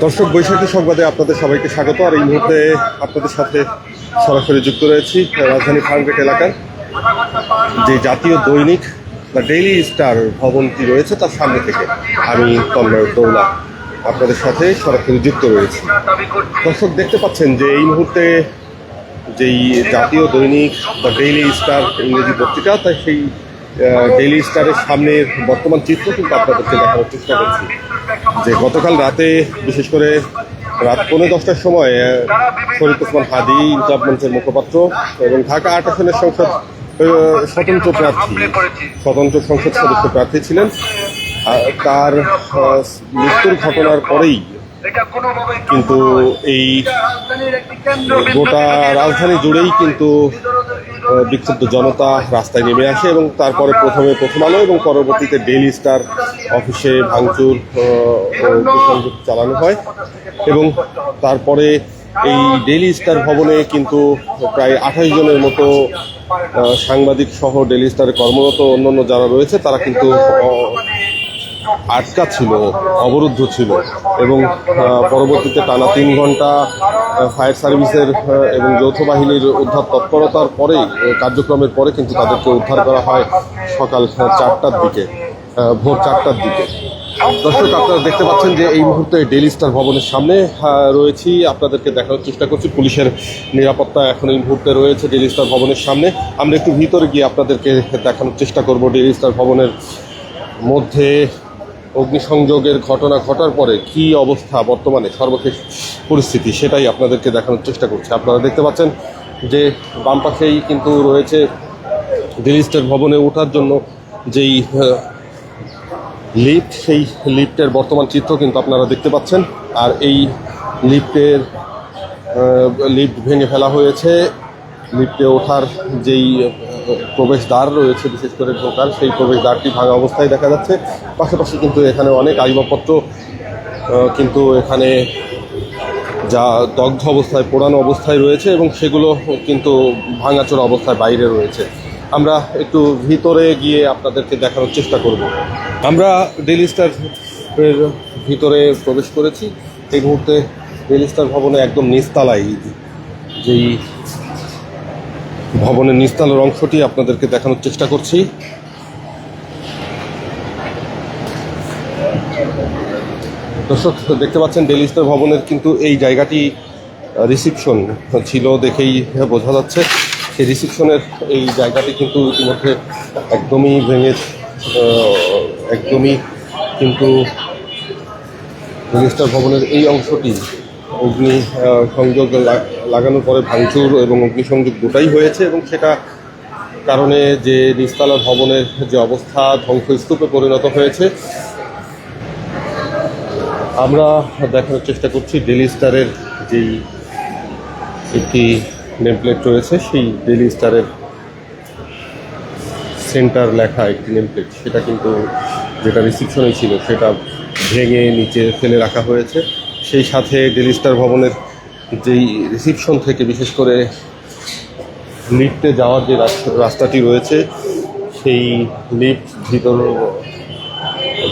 দর্শক, বৈশাখী সংবাদে আপনাদের সবাইকে স্বাগত। আর এই মুহূর্তে আপনাদের সাথে সরাসরি যুক্ত রয়েছি রাজধানী ফার্মগেট এলাকার যে জাতীয় দৈনিক বা ডেইলি স্টার ভবনটি রয়েছে তার সামনে থেকে আমি তন্ময় দৌলা আপনাদের সাথে সরাসরি যুক্ত রয়েছি। দর্শক, দেখতে পাচ্ছেন যে এই মুহূর্তে যেই জাতীয় দৈনিক বা ডেইলি স্টার ইংরেজি পত্রিকা, তাই সেই ডেইলি স্টারের সামনের বর্তমান চিত্র কিন্তু আপনাদেরকে দেখানোর চেষ্টা করছি। যে গতকাল রাতে, বিশেষ করে রাত 10:45টার সময় শরীফ ওসমান হাদি ইনকিলাব মঞ্চের মুখপাত্র এবং ঢাকা ৮ আসনের স্বতন্ত্র সংসদ সদস্য প্রার্থী ছিলেন, তার মৃত্যুর ঘটনার পরেই কিন্তু এই গোটা রাজধানী জুড়েই কিন্তু বিক্ষুব্ধ জনতা রাস্তায় নেমে আসে এবং তারপরে প্রথমে প্রথম আলো এবং পরবর্তীতে ডেইলি স্টার অফিসে ভাঙচুর সংযোগ চালানো হয় এবং তারপরে এই ডেইলি স্টার ভবনে কিন্তু প্রায় 28 জনের মতো সাংবাদিক সহ ডেইলি স্টারে কর্মরত অন্যান্য যারা রয়েছে তারা কিন্তু আটকা ছিল, অবরুদ্ধ ছিল এবং পরবর্তীতে টানা 3 ঘন্টা ফায়ার সার্ভিসের এবং যৌথ বাহিনীর উদ্ধার তৎপরতার পরেই কার্যক্রমের পরে কিন্তু তাদেরকে উদ্ধার করা হয় সকাল 4টার দিকে, ভোর 4টার দিকে। দর্শক, আপনারা দেখতে পাচ্ছেন যে এই মুহূর্তে ডেইলি স্টার ভবনের সামনে রয়েছি, আপনাদেরকে দেখানোর চেষ্টা করছি। পুলিশের নিরাপত্তা এখন এই মুহূর্তে রয়েছে ডেইলি স্টার ভবনের সামনে। আমরা একটু ভিতরে গিয়ে আপনাদেরকে দেখানোর চেষ্টা করব ডেইলি স্টার ভবনের মধ্যে অগ্নিসংযোগের ঘটনা ঘটার পরে কি অবস্থা, বর্তমানে সর্বশেষ পরিস্থিতি, সেটাই আপনাদেরকে দেখানোর চেষ্টা করছি। আপনারা দেখতে পাচ্ছেন যে বাম পাশেই কিন্তু রয়েছে ডেইলি স্টার ভবনে ওঠার জন্য যেই লিফট, সেই লিফটের বর্তমান চিত্র কিন্তু আপনারা দেখতে পাচ্ছেন। আর এই লিফট ভেঙে ফেলা হয়েছে। লিফটে ওঠার যেই প্রবেশদ্বার রয়েছে, বিশেষ করে ঢোকার সেই প্রবেশদ্বারটি ভাঙা অবস্থায় দেখা যাচ্ছে। পাশাপাশি কিন্তু এখানে অনেক আসবাবপত্র কিন্তু এখানে যা দগ্ধ অবস্থায়, পোড়ানো অবস্থায় রয়েছে এবং সেগুলো কিন্তু ভাঙাচোরা অবস্থায় বাইরে রয়েছে। আমরা একটু ভিতরে গিয়ে আপনাদেরকে দেখানোর চেষ্টা করব। আমরা ডেইলি স্টার ভিতরে প্রবেশ করেছি। এই মুহূর্তে ডেইলি স্টার ভবনে একদম নিচতলায়, যেই ভবনের নিচতলার অংশটি আপনাদেরকে দেখানোর চেষ্টা করছি। দর্শক, দেখতে পাচ্ছেন ডেইলি স্টার ভবনের কিন্তু এই জায়গাটি রিসিপশন ছিল দেখেই বোঝা যাচ্ছে। সেই রিসিপশনের এই জায়গাটি কিন্তু ইতিমধ্যে একদমই কিন্তু ডেইলি স্টার ভবনের এই অংশটি অগ্নি সংযোগ লাগানোর পরে ভাঙচুর এবং অগ্নিসংযোগ দুটাই হয়েছে এবং সেটা কারণে যে নিচতলা ভবনের যে অবস্থা ধ্বংসস্তূপে পরিণত হয়েছে। আমরা দেখানোর চেষ্টা করছি ডেইলি স্টারের যেই একটি নেমপ্লেট রয়েছে, সেই ডেইলি স্টারের সেন্টার লেখা একটি নেমপ্লেট, সেটা কিন্তু যেটা রিসিপশনে ছিল সেটা ভেঙে নিচে ফেলে রাখা হয়েছে। সেই সাথে ডেইলি স্টার ভবনের যেই রিসিপশন থেকে বিশেষ করে লিফটে যাওয়ার যে রাস্তাটি রয়েছে, সেই লিফট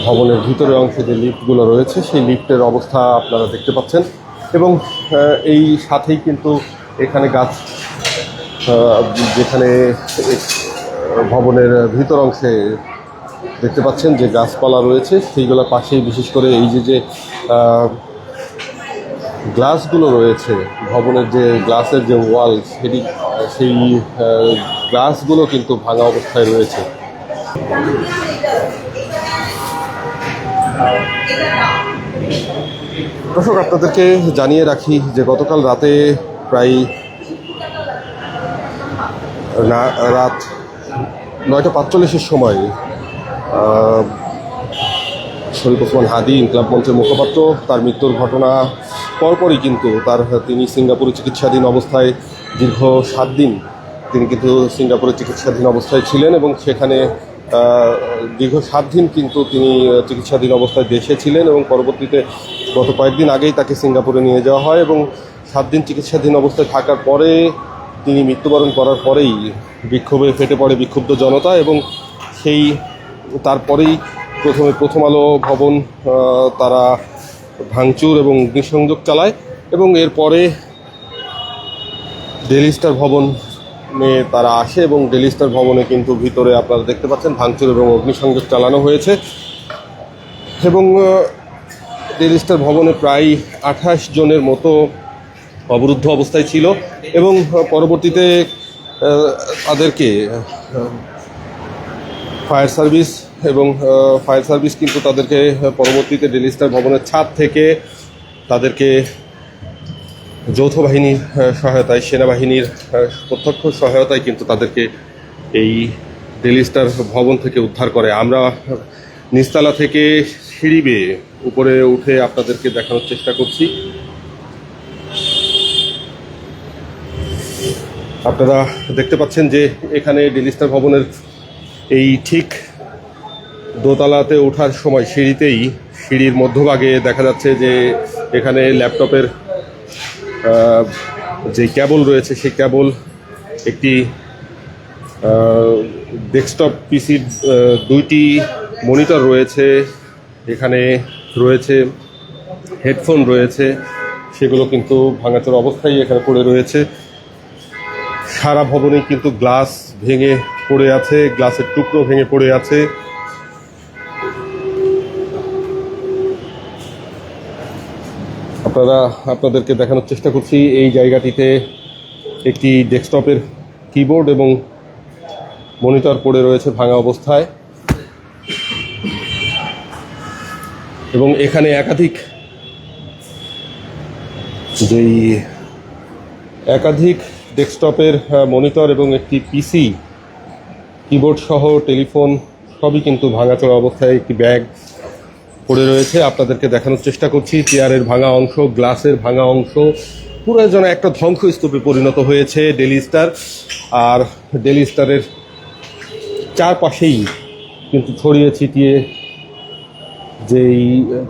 ভবনের ভিতরের অংশে যে লিফটগুলো রয়েছে সেই লিফটের অবস্থা আপনারা দেখতে পাচ্ছেন এবং এই সাথেই কিন্তু এখানে যেখানে ভবনের ভিতর অংশে দেখতে পাচ্ছেন যে গাছপালা রয়েছে, সেইগুলোর পাশেই বিশেষ করে এই যে গ্লাসগুলো রয়েছে, ভবনের যে গ্লাসের যে ওয়াল, সেই গ্লাসগুলো কিন্তু ভাঙা অবস্থায় রয়েছে। দর্শক, আপনাদেরকে জানিয়ে রাখি যে গতকাল রাতে প্রায় রাত 9:45-এর সময় শরীফ ওসমান হাদি ইনকিলাব মঞ্চের মুখপাত্র, তার মৃত্যুর ঘটনা পরপরই কিন্তু তিনি সিঙ্গাপুরে চিকিৎসাধীন অবস্থায় দীর্ঘ 7 দিন তিনি কিন্তু সিঙ্গাপুরে চিকিৎসাধীন অবস্থায় ছিলেন এবং সেখানে দীর্ঘ 7 দিন কিন্তু তিনি চিকিৎসাধীন অবস্থায় দেশে ছিলেন এবং পরবর্তীতে গত কয়েকদিন আগেই তাকে সিঙ্গাপুরে নিয়ে যাওয়া হয় এবং 7 দিন চিকিৎসাধীন অবস্থায় থাকার পরে তিনি মৃত্যুবরণ করার পরেই বিক্ষোভে ফেটে পড়ে বিক্ষুব্ধ জনতা এবং তারপরেই প্রথম আলো ভবন তারা ভাঙচুর এবং অগ্নিসংযোগ চালায় এবং এরপরে ডেইলি স্টার ভবনে তারা আসে এবং ডেইলি স্টার ভবনে কিন্তু ভিতরে আপনারা দেখতে পাচ্ছেন ভাঙচুর এবং অগ্নিসংযোগ চালানো হয়েছে এবং ডেইলি স্টার ভবনে প্রায় 28 জনের মতো অবরুদ্ধ অবস্থায় ছিল এবং পরবর্তীতে তাদেরকে ফায়ার সার্ভিস কিন্তু তাদেরকে পরবর্তীতে ডেইলি স্টার ভবনের ছাদ থেকে তাদেরকে যৌথ বাহিনীর সহায়তায়, সেনাবাহিনীর প্রত্যক্ষ সহায়তায় কিন্তু তাদেরকে এই ডেইলি স্টার ভবন থেকে উদ্ধার করে। আমরা নিচতলা থেকে সিঁড়ি বেয়ে উপরে উঠে আপনাদেরকে দেখানোর চেষ্টা করছি। আপনারা দেখতে পাচ্ছেন যে এখানে ডেইলি স্টার ভবনের এই ঠিক দোতলাতে ওঠার সময় সিঁড়ির মধ্যভাগে দেখা যাচ্ছে যে এখানে ল্যাপটপের যে কেবল রয়েছে সেই কেবল, একটি ডেস্কটপ পিসির 2টি মনিটর রয়েছে, এখানে রয়েছে হেডফোন রয়েছে, সেগুলো কিন্তু ভাঙাচোরা অবস্থায় এখানে পড়ে রয়েছে। সারা ভবনে কিন্তু গ্লাস ভেঙে পড়ে আছে, গ্লাসের টুকরো ভেঙে পড়ে আছে। আপনাদেরকে দেখানোর চেষ্টা করছি এই জায়গাটিতে একটি ডেস্কটপের কিবোর্ড এবং মনিটর পড়ে রয়েছে ভাঙা অবস্থায় এবং এখানে একাধিক ডেস্কটপের মনিটর এবং একটি পিসি, কিবোর্ড সহ টেলিফোন সবই কিন্তু ভাঙাচোরা অবস্থায়, একটি ব্যাগ পড়ে রয়েছে। আপনাদেরকে দেখানোর চেষ্টা করছি চেয়ারের ভাঙা অংশ, গ্লাসের ভাঙা অংশ, পুরো যেন একটা ধ্বংসস্তূপে পরিণত হয়েছে ডেইলি স্টার। আর ডেইলি স্টারের চারপাশেই কিন্তু ছড়িয়ে ছিটিয়ে যেই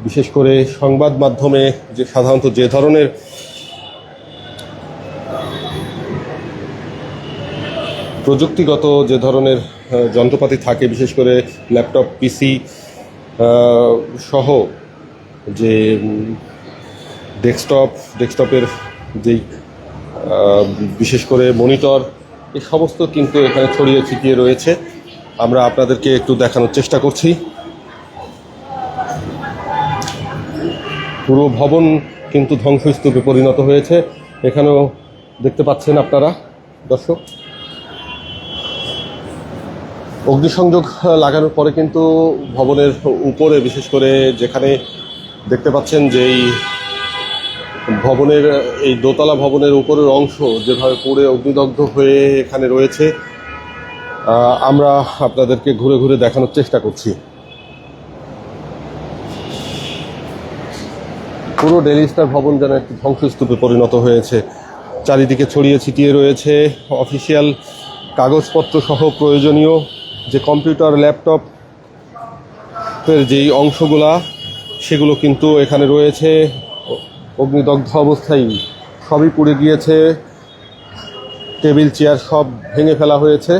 বিশেষ করে সংবাদ মাধ্যমে যে সাধারণত যে ধরনের প্রযুক্তিগত যে ধরনের যন্ত্রপাতি থাকে, বিশেষ করে ল্যাপটপ, পিসি সহ যে ডেস্কটপের যেই বিশেষ করে মনিটর, এই সমস্ত কিন্তু এখানে ছড়িয়ে ছিটিয়ে রয়েছে। আমরা আপনাদেরকে একটু দেখানোর চেষ্টা করছি। পুরো ভবন কিন্তু ধ্বংসস্তূপে পরিণত হয়েছে। এখানেও দেখতে পাচ্ছেন আপনারা দর্শক, অগ্নিসংযোগ লাগানোর পরে কিন্তু ভবনের উপরে, বিশেষ করে যেখানে দেখতে পাচ্ছেন যে এই ভবনের এই দোতলা ভবনের উপরের অংশ যেভাবে পুড়ে অগ্নিদগ্ধ হয়ে এখানে রয়েছে, আমরা আপনাদেরকে ঘুরে ঘুরে দেখানোর চেষ্টা করছি। পুরো ডেইলি স্টার ভবন যেন একটি ধ্বংসস্তূপে পরিণত হয়েছে। চারিদিকে ছড়িয়ে ছিটিয়ে রয়েছে অফিসিয়াল কাগজপত্র সহ প্রয়োজনীয় যে কম্পিউটার, ল্যাপটপের যেই অংশগুলা, সেগুলো কিন্তু এখানে রয়েছে অগ্নিদগ্ধ অবস্থায়, সবই পুড়ে গিয়েছে। টেবিল, চেয়ার সব ভেঙে ফেলা হয়েছে।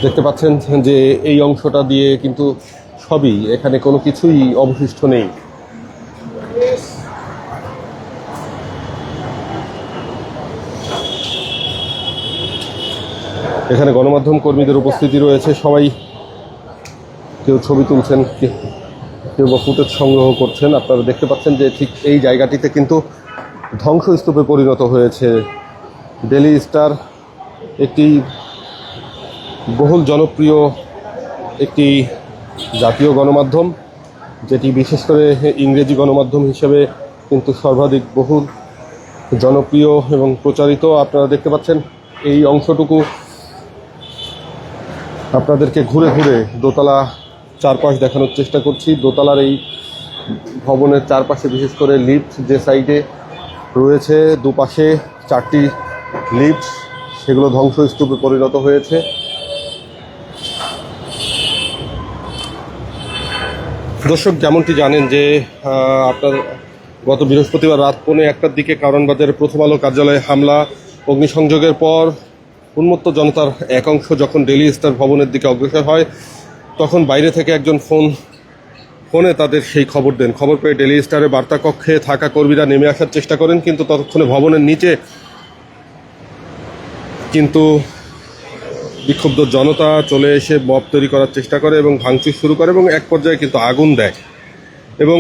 দেখতে পাচ্ছেন যে এই অংশটা দিয়ে কিন্তু সবই, এখানে কোনো কিছুই অবশিষ্ট নেই। এখানে গণমাধ্যম কর্মীদের উপস্থিতি রয়েছে, সবাই কেউ ছবি তুলছেন, কেউ বা ফুটেজ সংগ্রহ করছেন। আপনারা দেখতে পাচ্ছেন যে ঠিক এই জায়গাটিতে কিন্তু ধ্বংসস্তূপে পরিণত হয়েছে ডেইলি স্টার, একটি বহুল জনপ্রিয় একটি জাতীয় গণমাধ্যম, যেটি বিশেষ করে ইংরেজি গণমাধ্যম হিসেবে কিন্তু সর্বাধিক বহুল জনপ্রিয় এবং প্রচারিত। আপনারা দেখতে পাচ্ছেন এই অংশটুকু আপনাদেরকে ঘুরে ঘুরে দোতলা চারপাশ দেখানোর চেষ্টা করছি। দোতলার এই ভবনের চারপাশে, বিশেষ করে লিফট যে সাইডে রয়েছে, দুপাশে 4টি লিফট, সেগুলো ধ্বংসস্তূপে পরিণত হয়েছে। দর্শক, যেমনটি জানেন যে আপনার গত বৃহস্পতিবার রাত 1:15টার দিকে কারণ বাজারের প্রথম আলো কার্যালয়ে হামলা, অগ্নিসংযোগের পর উন্মত্ত জনতার একাংশ যখন ডেইলি স্টার ভবনের দিকে অগ্রসর হয়, তখন বাইরে থেকে একজন ফোনে তাদের সেই খবর দেন। খবর পেয়ে ডেইলি স্টারের বার্তা কক্ষে থাকা কর্মীরা নেমে আসার চেষ্টা করেন, কিন্তু ততক্ষণে ভবনের নিচে কিন্তু বিক্ষুব্ধ জনতা চলে এসে মব তৈরি করার চেষ্টা করে এবং ভাঙচুর শুরু করে এবং এক পর্যায়ে কিন্তু আগুন দেয়। এবং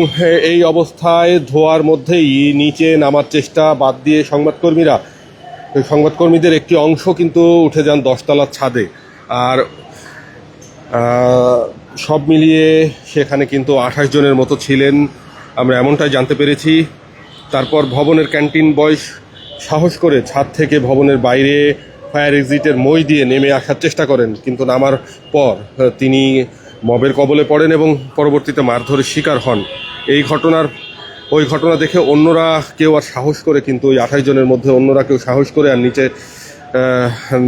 এই অবস্থায় ধোঁয়ার মধ্যেই নিচে নামার চেষ্টা বাদ দিয়ে সংবাদকর্মীদের একটি অংশ কিন্তু উঠে যান 10 তলার ছাদে। আর সব মিলিয়ে সেখানে কিন্তু 28 জনের মতো ছিলেন, আমরা এমনটাই জানতে পেরেছি। তারপর ভবনের ক্যান্টিন বয়স সাহস করে ছাদ থেকে ভবনের বাইরে ফায়ার এক্সিটের মই দিয়ে নেমে আসার চেষ্টা করেন, কিন্তু নামার পর তিনি মবের কবলে পড়েন এবং পরবর্তীতে মারধরের শিকার হন। ওই ঘটনা দেখে অন্যরা কেউ আর সাহস করে, কিন্তু ওই 28 জনের মধ্যে অন্যরা কেউ সাহস করে আর নিচে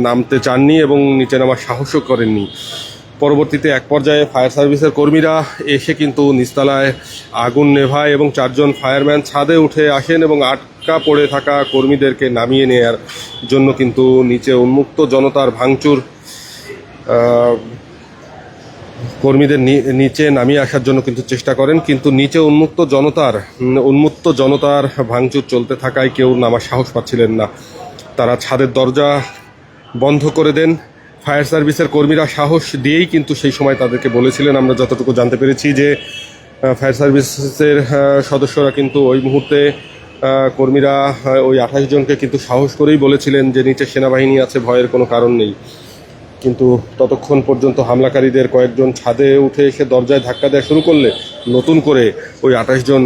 নামতে চাননি এবং নিচে নামার সাহসও করেননি। পরবর্তীতে এক পর্যায়ে ফায়ার সার্ভিসের কর্মীরা এসে কিন্তু নিচতলায় আগুন নেভায় এবং 4 জন ফায়ারম্যান ছাদে উঠে আসেন এবং আটকা পড়ে থাকা কর্মীদেরকে নামিয়ে নেওয়ার জন্য কিন্তু নিচে উন্মুক্ত জনতার ভাঙচুর কর্মীদের নিচে নামিয়ে আসার জন্য কিন্তু চেষ্টা করেন, কিন্তু নিচে উন্মুক্ত জনতার ভাঙচুর চলতে থাকায় কেউ নামার সাহস পাচ্ছিলেন না। তারা ছাদের দরজা বন্ধ করে দেন। ফায়ার সার্ভিসের কর্মীরা সাহস দিয়েই কিন্তু সেই সময় তাদেরকে বলেছিলেন, আমরা যতটুকু জানতে পেরেছি, যে ফায়ার সার্ভিসের সদস্যরা কিন্তু ওই মুহূর্তে কর্মীরা ওই 28 জনকে কিন্তু সাহস করেই বলেছিলেন যে নিচে সেনাবাহিনী আছে, ভয়ের কোনো কারণ নেই। কিন্তু ততক্ষণ পর্যন্ত হামলাকারীদের কয়েকজন ছাদে উঠে এসে দরজায় ধাক্কা দেওয়া শুরু করলে নতুন করে ওই 28 জন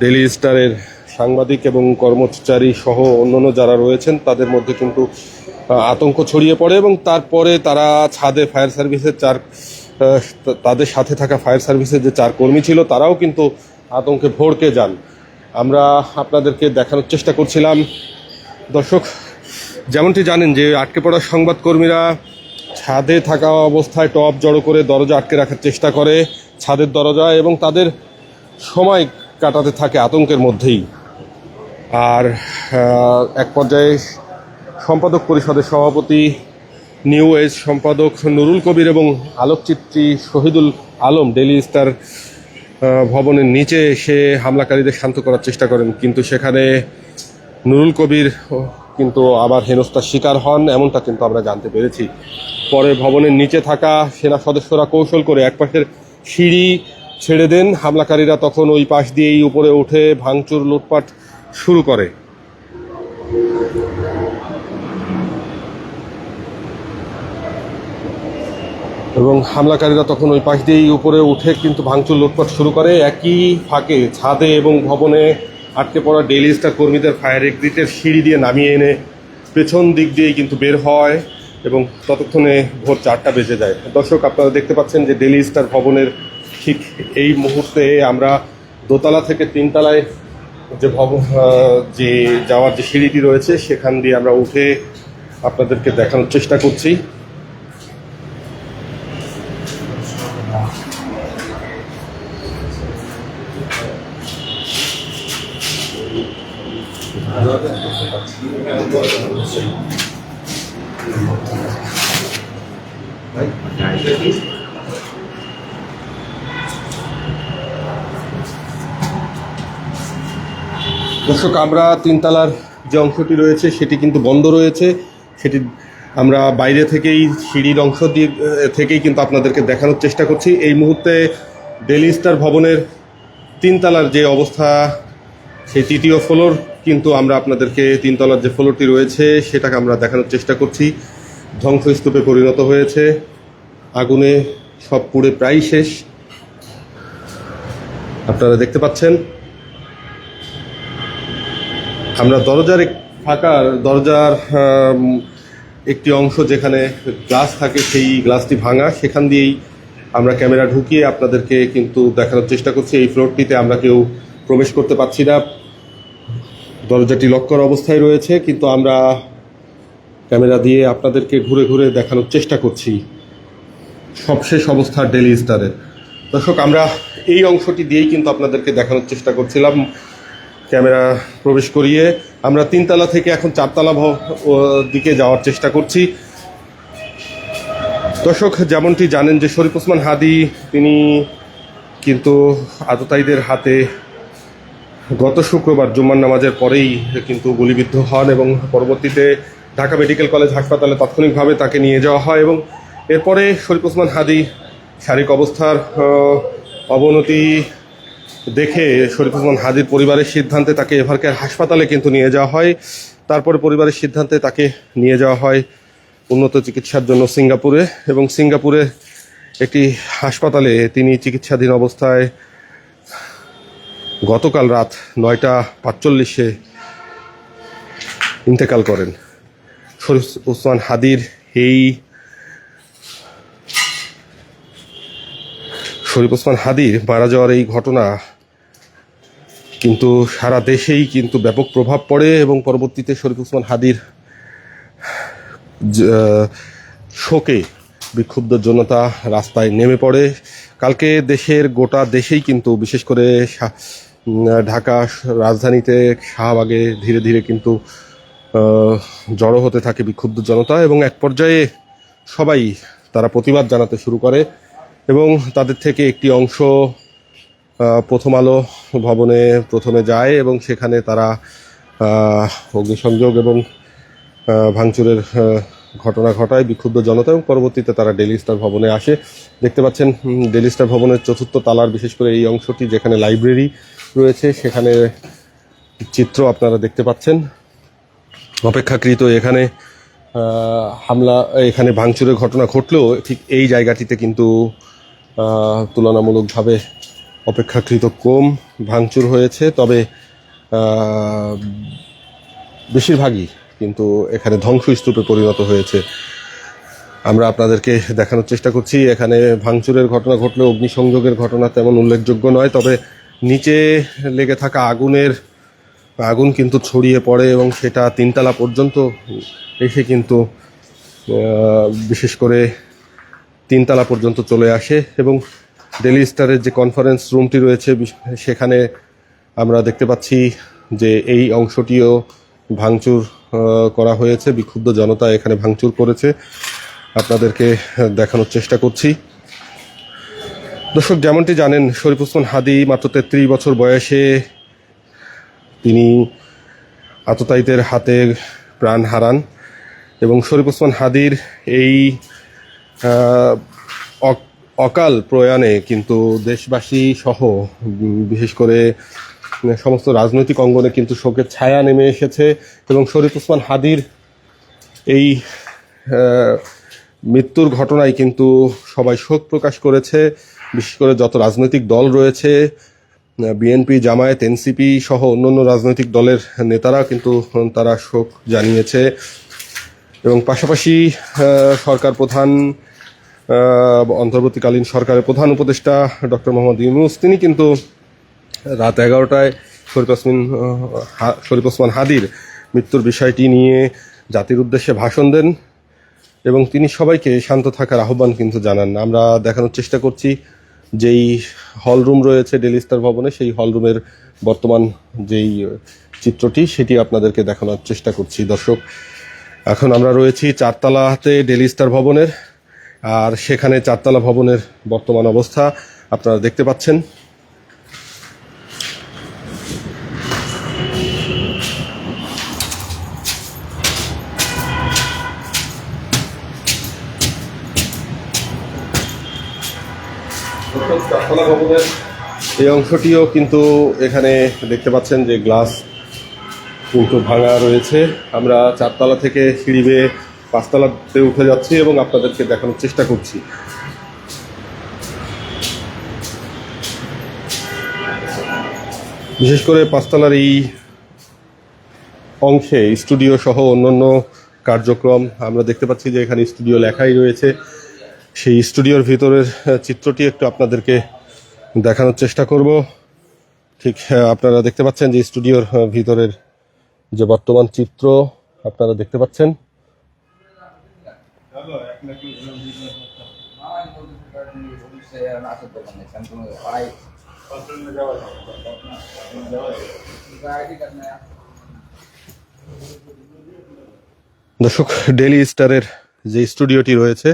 ডেইলি স্টারের সাংবাদিক এবং কর্মচারী সহ অন্যান্য যারা রয়েছেন তাদের মধ্যে কিন্তু আতঙ্ক ছড়িয়ে পড়ে এবং তারপরে তারা ছাদে ফায়ার সার্ভিসের তাদের সাথে থাকা ফায়ার সার্ভিসের যে 4 কর্মী ছিল তারাও কিন্তু আতঙ্কে ভড়কে যান। আমরা আপনাদেরকে দেখানোর চেষ্টা করছিলাম। দর্শক, যেমনটি জানেন যে আটকে পড়া সংবাদকর্মীরা ছাদে থাকা অবস্থায় টপ জড়ো করে দরজা আটকে রাখার চেষ্টা করে, ছাদের দরজা, এবং তাদের সময় কাটাতে থাকে আতঙ্কের মধ্যেই। আর এক পর্যায়ে সম্পাদক পরিষদের সভাপতি, নিউ এজ সম্পাদক নুরুল কবির এবং আলোকচিত্রী শহীদুল আলম ডেইলি স্টার ভবনের নিচে এসে হামলাকারীদের শান্ত করার চেষ্টা করেন, কিন্তু সেখানে নুরুল কবির কিন্তু আবার হেনস্থার শিকার হন, এমনটা কিন্তু আমরা জানতে পেরেছি। পরে ভবনের নিচে থাকা সেনা সদস্যরা কৌশল করে একপাশের সিঁড়ি ছেড়ে দেন। হামলাকারীরা তখন ওই পাশ দিয়েই উপরে উঠে ভাঙচুর লুটপাট শুরু করে। এবং হামলাকারীরা তখন ওই পাশ দিয়েই উপরে উঠে কিন্তু ভাঙচুর লুটপাট শুরু করে। একই ফাঁকে ছাদে এবং ভবনে আটকে পড়া ডেইলি স্টার কর্মীদের ফায়ার এক্সিটের সিঁড়ি দিয়ে নামিয়ে এনে পেছন দিক দিয়েই কিন্তু বের হয় এবং ততক্ষণে ভোর 4টা বেজে যায়। দর্শক, আপনারা দেখতে পাচ্ছেন যে ডেইলি স্টার ভবনের ঠিক এই মুহূর্তে আমরা দোতলা থেকে 3 তলায় যে যাওয়ার যে সিঁড়িটি রয়েছে সেখান দিয়ে আমরা উঠে আপনাদেরকে দেখানোর চেষ্টা করছি। দর্শক, আমরা 3 তলার যে অংশটি রয়েছে সেটি কিন্তু বন্ধ রয়েছে, সেটি আমরা বাইরে থেকেই সিঁড়ির অংশ থেকেই কিন্তু আপনাদেরকে দেখানোর চেষ্টা করছি। এই মুহূর্তে ডেইলি স্টার ভবনের 3 তলার যে অবস্থা, সেই 3য় ফ্লোর কিন্তু আমরা আপনাদেরকে 3 তলার যে ফ্লোরটি রয়েছে সেটাকে আমরা দেখানোর চেষ্টা করছি। ধ্বংসস্তূপে পরিণত হয়েছে, আগুনে সব পুড়ে প্রায় শেষ, আপনারা দেখতে পাচ্ছেন। আমরা দরজার একটি অংশ যেখানে গ্লাস থাকে সেই গ্লাসটি ভাঙা, সেখান দিয়েই আমরা ক্যামেরা ঢুকিয়ে আপনাদেরকে কিন্তু দেখানোর চেষ্টা করছি। এই ফ্লোরটিতে আমরা কেউ প্রবেশ করতে পারছি না, দরজাটি লক করা অবস্থায় রয়েছে, কিন্তু আমরা ক্যামেরা দিয়ে আপনাদেরকে ঘুরে ঘুরে দেখানোর চেষ্টা করছি সবশেষ অবস্থা ডেইলি স্টারের। দর্শক, আমরা এই অংশটি দিয়েই কিন্তু আপনাদেরকে দেখানোর চেষ্টা করছিলাম ক্যামেরা প্রবেশ করিয়ে। আমরা 3 তলা থেকে এখন 4 তলা দিকে যাওয়ার চেষ্টা করছি। দর্শক, যেমনটি জানেন যে শরীফ ওসমান হাদী তিনি কিন্তু আততায়ীদের হাতে গত শুক্রবার জুম্মার নামাজের পরেই কিন্তু গুলিবিদ্ধ হন এবং পরবর্তীতে ঢাকা মেডিকেল কলেজ হাসপাতালে তাৎক্ষণিকভাবে তাকে নিয়ে যাওয়া হয় এবং এরপরে শরীফ ওসমান হাদী শারীরিক অবস্থার অবনতি দেখে শরীফ ওসমান হাদীর পরিবারের সিদ্ধান্তে তাকে এভারকেয়ার হাসপাতালে কিন্তু নিয়ে যাওয়া হয়। তারপরে পরিবারের সিদ্ধান্তে তাকে নিয়ে যাওয়া হয় উন্নত চিকিৎসার জন্য সিঙ্গাপুরে, এবং সিঙ্গাপুরে একটি হাসপাতালে তিনি চিকিৎসাধীন অবস্থায় গতকাল রাত 9:45 ইন্তেকাল করেন। শরীফ ওসমান হাদীর এই শরীফ ওসমান হাদীর মারা যাওয়ার এই ঘটনা কিন্তু সারা দেশেই কিন্তু ব্যাপক প্রভাব পড়ে এবং পরবর্তীতে শরীফ ওসমান হাদীর শোকে বিক্ষুব্ধ জনতা রাস্তায় নেমে পড়ে। কালকে দেশের গোটা দেশেই কিন্তু বিশেষ করে ঢাকা রাজধানীতে শাহবাগে ধীরে ধীরে কিন্তু জড়ো হতে থাকে বিক্ষুব্ধ জনতা এবং এক পর্যায়ে সবাই তারা প্রতিবাদ জানাতে শুরু করে এবং তাদের থেকে একটি অংশ প্রথম আলো ভবনে প্রথমে যায় এবং সেখানে তারা অগ্নিসংযোগ এবং ভাঙচুরের ঘটনা ঘটায় বিক্ষুব্ধ জনতা এবং পরবর্তীতে তারা ডেইলি স্টার ভবনে আসে। দেখতে পাচ্ছেন ডেইলি স্টার ভবনের চতুর্থ তলার বিশেষ করে এই অংশটি যেখানে লাইব্রেরি রয়েছে সেখানে চিত্র আপনারা দেখতে পাচ্ছেন। অপেক্ষাকৃত এখানে হামলা, এখানে ভাঙচুরের ঘটনা ঘটলেও ঠিক এই জায়গাটিতে কিন্তু তুলনামূলকভাবে অপেক্ষাকৃত কম ভাঙচুর হয়েছে, তবে বেশিরভাগই কিন্তু এখানে ধ্বংসস্তূপে পরিণত হয়েছে। আমরা আপনাদেরকে দেখানোর চেষ্টা করছি এখানে ভাঙচুরের ঘটনা ঘটলেও অগ্নিসংযোগের ঘটনা তেমন উল্লেখযোগ্য নয়, তবে নিচে লেগে থাকা আগুন কিন্তু ছড়িয়ে পড়ে এবং সেটা 3 তলা পর্যন্ত এসে কিন্তু বিশেষ করে 3 তলা পর্যন্ত চলে আসে এবং ডেইলি স্টারের যে কনফারেন্স রুমটি রয়েছে সেখানে আমরা দেখতে পাচ্ছি যে এই অংশটিও ভাঙচুর করা হয়েছে। বিক্ষুব্ধ জনতা এখানে ভাঙচুর করেছে, আপনাদেরকে দেখানোর চেষ্টা করছি। দর্শক, যেমনটি জানেন শরীফ ওসমান হাদী মাত্র 33 বছর বয়সে তিনি আততায়ীদের হাতে প্রাণ হারান এবং শরীফ ওসমান হাদীর এই অকাল প্রয়াণে কিন্তু দেশবাসী সহ বিশেষ করে সমস্ত রাজনৈতিক অঙ্গনে কিন্তু শোকের ছায়া নেমে এসেছে এবং শরীফ ওসমান হাদীর এই মৃত্যুর ঘটনায় কিন্তু সবাই শোক প্রকাশ করেছে। বিশেষ করে যত রাজনৈতিক দল রয়েছে, বিএনপি, জামায়াত, এনসিপি সহ অন্যান্য রাজনৈতিক দলের নেতারা কিন্তু তারা শোক জানিয়েছে এবং পাশাপাশি সরকার প্রধান, অন্তর্বর্তীকালীন সরকারের প্রধান উপদেষ্টা ডক্টর মোহাম্মদ ইউনূস তিনি কিন্তু রাত 11টায় শরীফ ওসমান হাদীর মৃত্যুর বিষয়টি নিয়ে জাতির উদ্দেশ্যে ভাষণ দেন এবং তিনি সবাইকে শান্ত থাকার আহ্বান কিন্তু জানান। আমরা দেখানোর চেষ্টা করছি যেই হলরুম রয়েছে ডেইলি স্টার ভবনে, সেই হলরুমের বর্তমান যেই চিত্রটি সেটি আপনাদেরকে দেখানোর চেষ্টা করছি। দর্শক, এখন আমরা রয়েছি 4 তলাতে ডেইলি স্টার ভবনের, আর সেখানে 4 তলা ভবনের বর্তমান অবস্থা আপনারা দেখতে পাচ্ছেন। চারতলা ভবনের এই অংশটিও কিন্তু এখানে দেখতে পাচ্ছেন যে গ্লাস কিন্তু ভাঙা রয়েছে। আমরা 4 তলা থেকে সিঁড়ি বেয়ে 5 তলাতে উঠে যাচ্ছি এবং আপনাদেরকে দেখানোর চেষ্টা করছি। বিশেষ করে 5 তলার এই অংশে স্টুডিও সহ অন্যান্য কার্যক্রম আমরা দেখতে পাচ্ছি যে এখানে স্টুডিও লেখাই রয়েছে। সেই স্টুডিওর ভিতরের চিত্রটি একটু আপনাদেরকে দেখানোর চেষ্টা করব। ঠিক আপনারা দেখতে পাচ্ছেন যে স্টুডিওর ভিতরের যে বর্তমান চিত্র আপনারা দেখতে পাচ্ছেন। দর্শক, ডেইলি স্টারের যে স্টুডিওটি রয়েছে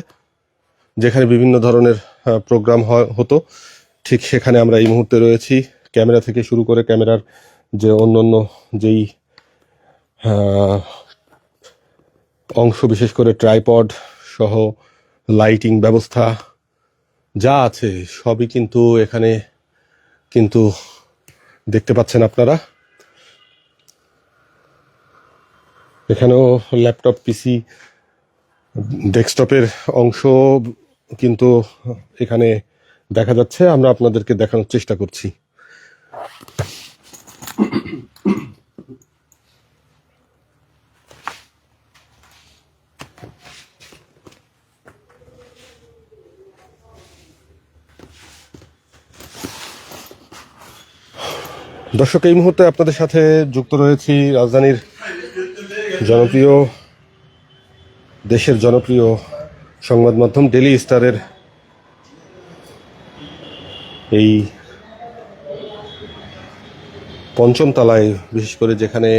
যেখানে বিভিন্ন ধরনের প্রোগ্রাম হতো, ঠিক সেখানে আমরা এই মুহূর্তে রয়েছি। ক্যামেরা থেকে শুরু করে ক্যামেরার যে অন্যান্য যেই অংশ, বিশেষ করে ট্রাইপড সহ লাইটিং ব্যবস্থা যা আছে সবই কিন্তু এখানে কিন্তু দেখতে পাচ্ছেন আপনারা। এখানেও ল্যাপটপ, পিসি, ডেস্কটপের অংশ কিন্তু এখানে দেখা যাচ্ছে। আমরা আপনাদেরকে দেখানোর চেষ্টা করছি। দর্শক, এই মুহূর্তে আপনাদের সাথে যুক্ত রয়েছি রাজধানীর জনপ্রিয়, দেশের জনপ্রিয় সংবাদ মাধ্যম ডেইলি স্টারের এই পঞ্চম তলায়, বিশেষ করে যেখানে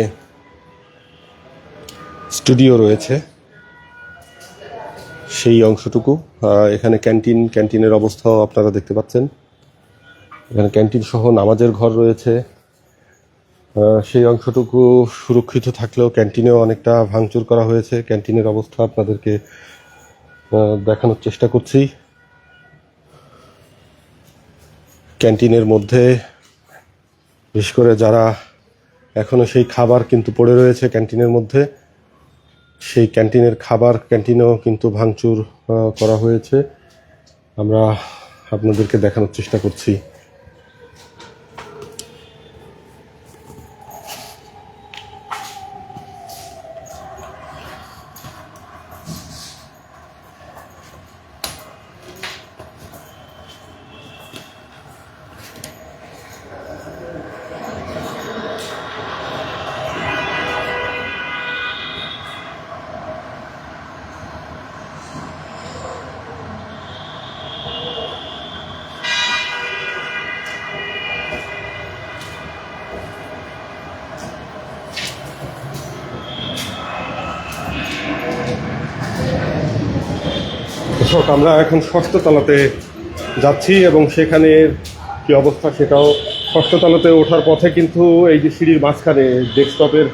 স্টুডিও রয়েছে সেই অংশটুকু। এখানে ক্যান্টিনের অবস্থাও আপনারা দেখতে পাচ্ছেন। এখানে ক্যান্টিন সহ নামাজের ঘর রয়েছে। সেই অংশটুকু সুরক্ষিত থাকলেও ক্যান্টিনেও অনেকটা ভাঙচুর করা হয়েছে। ক্যান্টিনের অবস্থা আপনাদেরকে দেখানোর চেষ্টা করছি। ক্যান্টিনের মধ্যে বিশেষ করে যারা এখনো সেই খাবার কিন্তু পড়ে রয়েছে ক্যান্টিনের মধ্যে, সেই ক্যান্টিনের খাবার ক্যান্টিনেও কিন্তু ভাঙচুর করা হয়েছে। আমরা আপনাদেরকে দেখানোর চেষ্টা করছি। দর্শক, আমরা এখন ষষ্ঠ তলাতে যাচ্ছি এবং সেখানে কি অবস্থা সেটাও। ষষ্ঠ তলাতে ওঠার পথে কিন্তু এই যে সিঁড়ির মাঝখানে ডেস্কটপের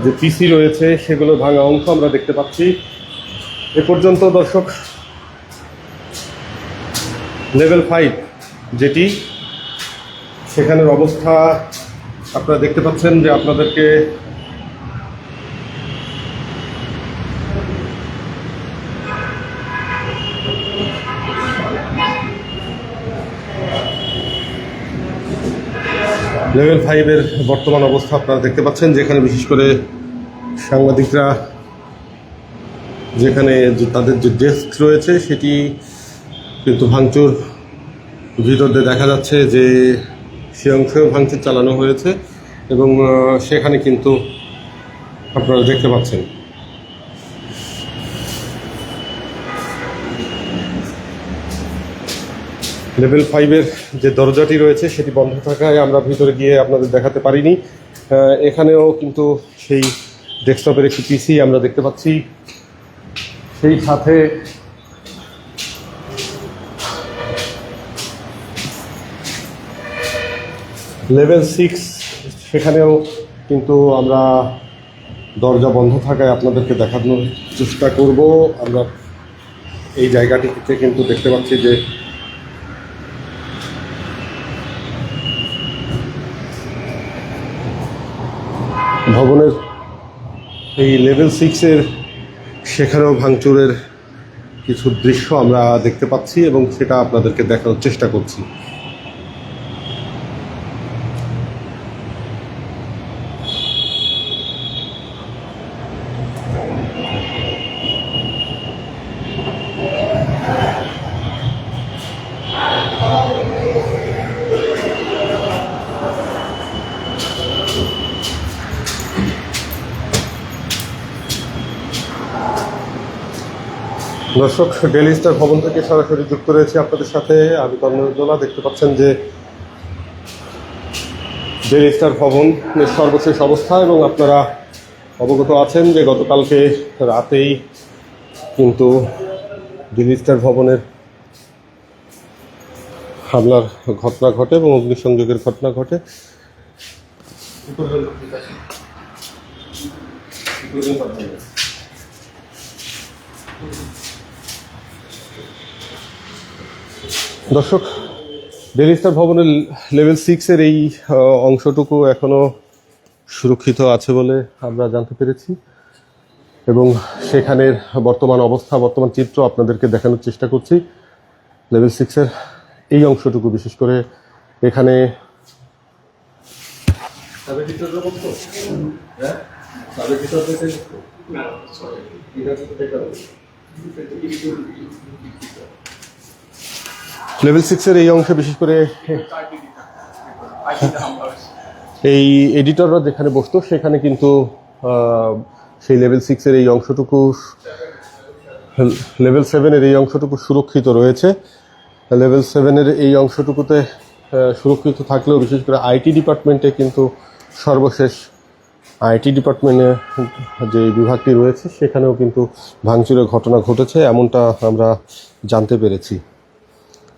যে পিসি রয়েছে সেগুলো ভাঙা অংশ আমরা দেখতে পাচ্ছি। এ পর্যন্ত দর্শক লেভেল 5 যেটি, সেখানের অবস্থা আপনারা দেখতে পাচ্ছেন যে আপনাদেরকে লেভেল 5-এর বর্তমান অবস্থা আপনারা দেখতে পাচ্ছেন, যেখানে বিশেষ করে সাংবাদিকরা যেখানে তাদের যে ডেস্ক রয়েছে সেটি কিন্তু ভাঙচুর ভিতরে দেখা যাচ্ছে যে সে অংশেও ভাঙচুর চালানো হয়েছে এবং সেখানে কিন্তু আপনারা দেখতে পাচ্ছেন। লেভেল 5-এর যে দরজাটি রয়েছে সেটি বন্ধ থাকায় আমরা ভিতরে গিয়ে আপনাদের দেখাতে পারিনি। এখানেও কিন্তু সেই ডেস্কটপের একটি পিসি আমরা দেখতে পাচ্ছি। সেই সাথে লেভেল 6 সেখানেও কিন্তু আমরা দরজা বন্ধ থাকায় আপনাদেরকে দেখানোর চেষ্টা করব। আমরা এই জায়গাটিতে কিন্তু দেখতে পাচ্ছি যে ভবনের এই লেভেল 6-এর সেখানেও ভাঙচুরের কিছু দৃশ্য আমরা দেখতে পাচ্ছি এবং সেটা আপনাদেরকে দেখানোর চেষ্টা করছি। দর্শক, ডেইলি স্টার ভবন থেকে সরাসরি যুক্ত রয়েছে আপনাদের সাথে আমি তন্ময়। দেখতে পাচ্ছেন যে ডেইলি স্টার ভবনের সর্বশেষ অবস্থা এবং আপনারা অবগত আছেন যে গতকালকে রাতেই কিন্তু দিল্লি স্টার ভবনের হামলার ঘটনা ঘটে এবং অগ্নিসংযোগের ঘটনা ঘটে। দর্শক, দিল্লি স্টার ভবনের লেভেল 6-এর এই অংশটুকু এখনো সুরক্ষিত আছে বলে আমরা জানতে পেরেছি এবং সেখানের বর্তমান অবস্থা, বর্তমান চিত্র আপনাদেরকে দেখানোর চেষ্টা করছি। লেভেল 6-এর এই অংশটুকু, বিশেষ করে এখানে লেভেল 6-এর এই অংশে বিশেষ করে এই এডিটররা যেখানে বসতো সেখানে কিন্তু সেই লেভেল 6-এর এই অংশটুকু, লেভেল 7-এর এই অংশটুকু সুরক্ষিত রয়েছে। লেভেল 7-এর এই অংশটুকুতে সুরক্ষিত থাকলেও বিশেষ করে আইটি ডিপার্টমেন্টে কিন্তু সর্বশেষ আইটি ডিপার্টমেন্টে যে বিভাগটি রয়েছে সেখানেও কিন্তু ভাঙচুরের ঘটনা ঘটেছে, এমনটা আমরা জানতে পেরেছি।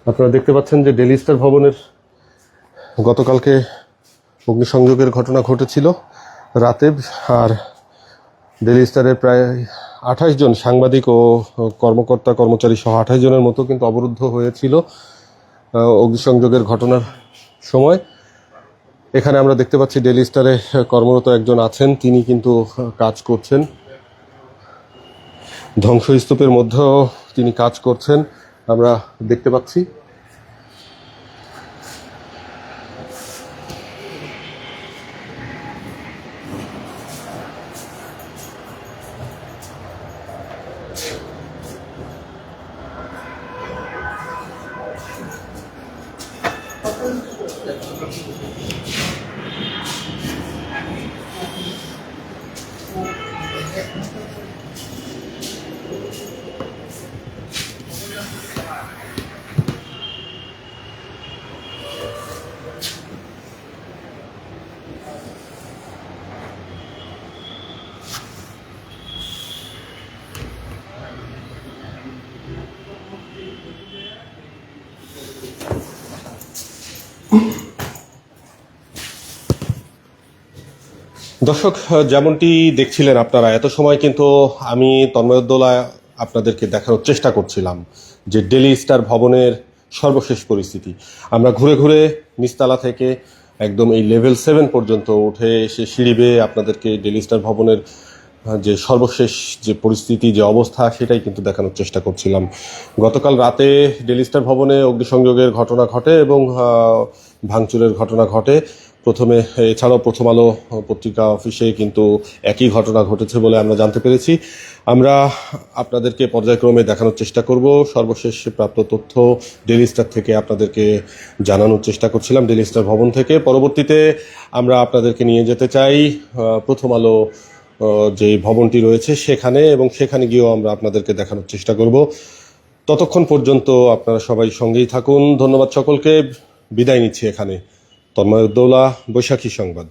আপনারা দেখতে পাচ্ছেন যে দিল্লি স্টার ভবনের গতকালকে অগ্নিসংযোগের ঘটনা ঘটেছিল রাতে, আর দিল্লি স্টারের প্রায় 28 জন সাংবাদিক ও কর্মকর্তা কর্মচারী সহ 28 জনের মতো কিন্তু অবরুদ্ধ হয়েছিল অগ্নিসংযোগের ঘটনার সময়। এখানে আমরা দেখতে পাচ্ছি দিল্লি স্টারে কর্মরত একজন আছেন, তিনি কিন্তু কাজ করছেন, ধ্বংসস্তূপের মধ্যেও তিনি কাজ করছেন আমরা দেখতে পাচ্ছি। দর্শক, যেমনটি দেখছিলেন আপনারা, এত সময় কিন্তু আমি তন্ময়োদ্দোলা আপনাদেরকে দেখানোর চেষ্টা করছিলাম যে দিল্লি স্টার ভবনের সর্বশেষ পরিস্থিতি। আমরা ঘুরে ঘুরে নিচতলা থেকে একদম এই লেভেল 7 পর্যন্ত উঠে এসে সিঁড়ি বেয়ে আপনাদেরকে দিল্লি স্টার ভবনের যে সর্বশেষ যে পরিস্থিতি, যে অবস্থা, সেটাই কিন্তু দেখানোর চেষ্টা করছিলাম। গতকাল রাতে দিল্লি স্টার ভবনে অগ্নিসংযোগের ঘটনা ঘটে এবং ভাঙচুরের ঘটনা ঘটে। প্রথমে এছাড়াও প্রথম আলো পত্রিকা অফিসে কিন্তু একই ঘটনা ঘটেছে বলে আমরা জানতে পেরেছি। আমরা আপনাদেরকে পর্যায়ক্রমে দেখানোর চেষ্টা করব। সর্বশেষ প্রাপ্ত তথ্য দিল্লি স্টার থেকে আপনাদেরকে জানানোর চেষ্টা করছিলাম, দিল্লি স্টার ভবন থেকে। পরবর্তীতে আমরা আপনাদেরকে নিয়ে যেতে চাই প্রথম আলো যে ভবনটি রয়েছে সেখানে, এবং সেখানে গিয়েও আমরা আপনাদেরকে দেখানোর চেষ্টা করব। ততক্ষণ পর্যন্ত আপনারা সবাই সঙ্গেই থাকুন। ধন্যবাদ সকলকে, বিদায় নিচ্ছি এখানে। তন্ময়োদ্দোলা, বৈশাখী সংবাদ।